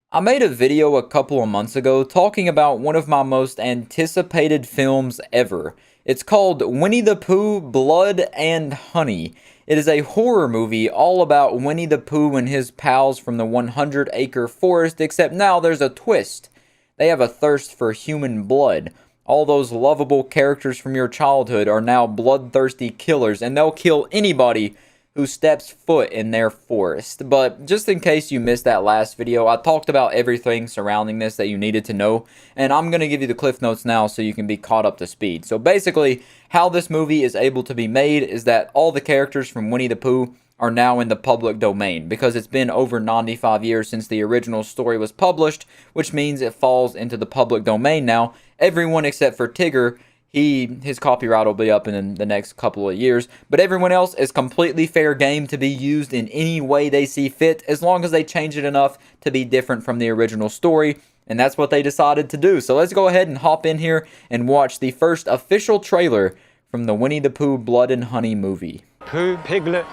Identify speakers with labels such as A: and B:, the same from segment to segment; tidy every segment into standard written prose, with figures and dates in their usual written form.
A: I made a video a couple of months ago talking about one of my most anticipated films ever. It's called Winnie the Pooh, Blood and Honey. It is a horror movie all about Winnie the Pooh and his pals from the 100-acre forest, except now there's a twist. They have a thirst for human blood. All those lovable characters from your childhood are now bloodthirsty killers, and they'll kill anybody who steps foot in their forest. But just in case you missed that last video, I talked about everything surrounding this that you needed to know, and I'm going to give you the cliff notes now so you can be caught up to speed. So basically, how this movie is able to be made is that all the characters from Winnie the Pooh are now in the public domain, because it's been over 95 years since the original story was published, which means it falls into the public domain now. Everyone except for Tigger, his copyright will be up in the next couple of years, but everyone else is completely fair game to be used in any way they see fit, as long as they change it enough to be different from the original story, and that's what they decided to do. So let's go ahead and hop in here and watch the first official trailer from the Winnie the Pooh Blood and Honey movie.
B: Pooh, Piglet,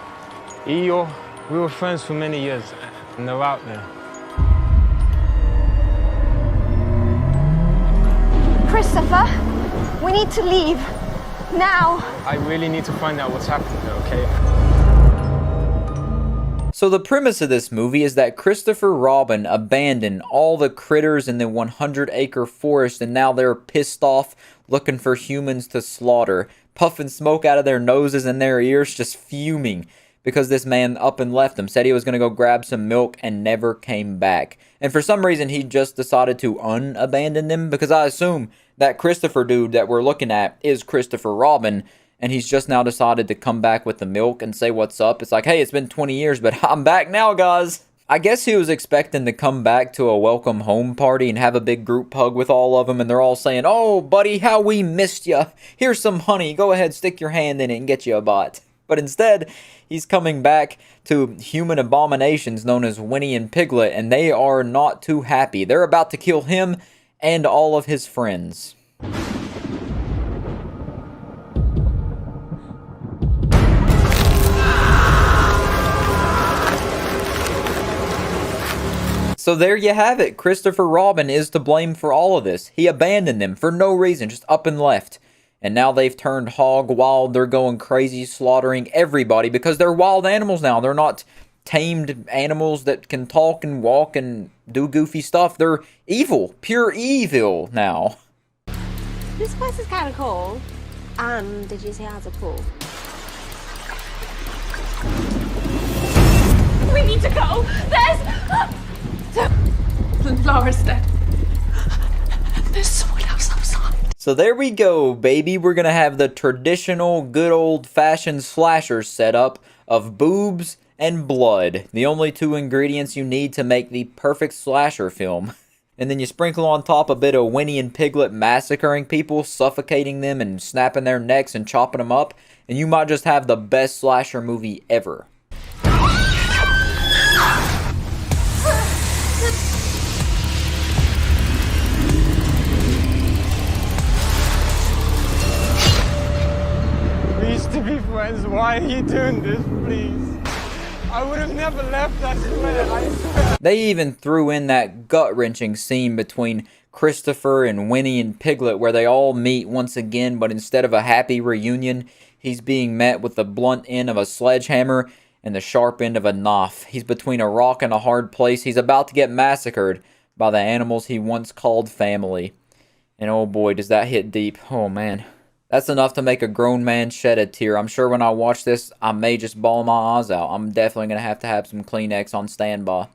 B: Eeyore, we were friends for many years, and they're out there.
C: Christopher, we need to leave. Now.
B: I really need to find out what's happening there, okay?
A: So the premise of this movie is that Christopher Robin abandoned all the critters in the 100-acre forest, and now they're pissed off looking for humans to slaughter, puffing smoke out of their noses and their ears, just fuming because this man up and left them, said he was going to go grab some milk and never came back. And for some reason, he just decided to unabandon them, because I assume that Christopher dude that we're looking at is Christopher Robin, and he's just now decided to come back with the milk and say what's up. It's like, hey, it's been 20 years, but I'm back now, guys. I guess he was expecting to come back to a welcome home party and have a big group hug with all of them, and they're all saying, oh, buddy, how we missed you. Here's some honey. Go ahead, stick your hand in it and get you a bite. But instead, he's coming back to human abominations known as Winnie and Piglet, and they are not too happy. They're about to kill him and all of his friends. So there you have it. Christopher Robin is to blame for all of this. He abandoned them for no reason, just up and left. And now they've turned hog wild. They're going crazy, slaughtering everybody because they're wild animals now. They're not tamed animals that can talk and walk and do goofy stuff. They're evil, pure evil now.
C: This place is kind of cool. Did you say it has a pool? We need to go. There's Laura's dead. There's someone else outside.
A: So there we go, baby. We're going to have the traditional, good old-fashioned slasher setup of boobs and blood. The only two ingredients you need to make the perfect slasher film. And then you sprinkle on top a bit of Winnie and Piglet massacring people, suffocating them and snapping their necks and chopping them up, and you might just have the best slasher movie ever.
B: We used to be friends. Why are you doing this, please? I would have never left, I swear.
A: They even threw in that gut-wrenching scene between Christopher and Winnie and Piglet where they all meet once again, but instead of a happy reunion, he's being met with the blunt end of a sledgehammer and the sharp end of a knife. He's between a rock and a hard place. He's about to get massacred by the animals he once called family. And oh boy, does that hit deep. Oh man. That's enough to make a grown man shed a tear. I'm sure when I watch this, I may just bawl my eyes out. I'm definitely going to have some Kleenex on standby.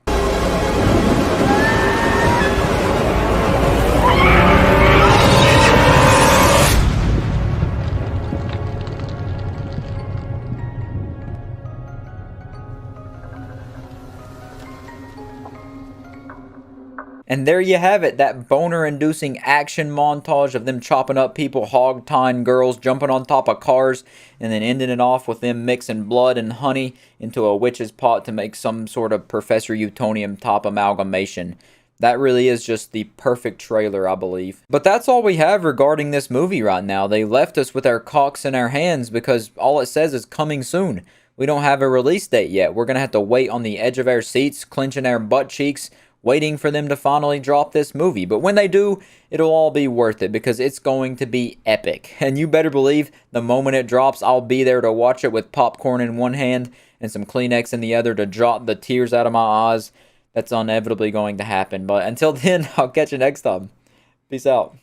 A: And there you have it, that boner-inducing action montage of them chopping up people, hog-tying girls, jumping on top of cars, and then ending it off with them mixing blood and honey into a witch's pot to make some sort of Professor Utonium top amalgamation. That really is just the perfect trailer, I believe. But that's all we have regarding this movie right now. They left us with our cocks in our hands because all it says is coming soon. We don't have a release date yet. We're going to have to wait on the edge of our seats, clenching our butt cheeks, waiting for them to finally drop this movie. But when they do, it'll all be worth it because it's going to be epic. And you better believe the moment it drops, I'll be there to watch it with popcorn in one hand and some Kleenex in the other to drop the tears out of my eyes. That's inevitably going to happen. But until then, I'll catch you next time. Peace out.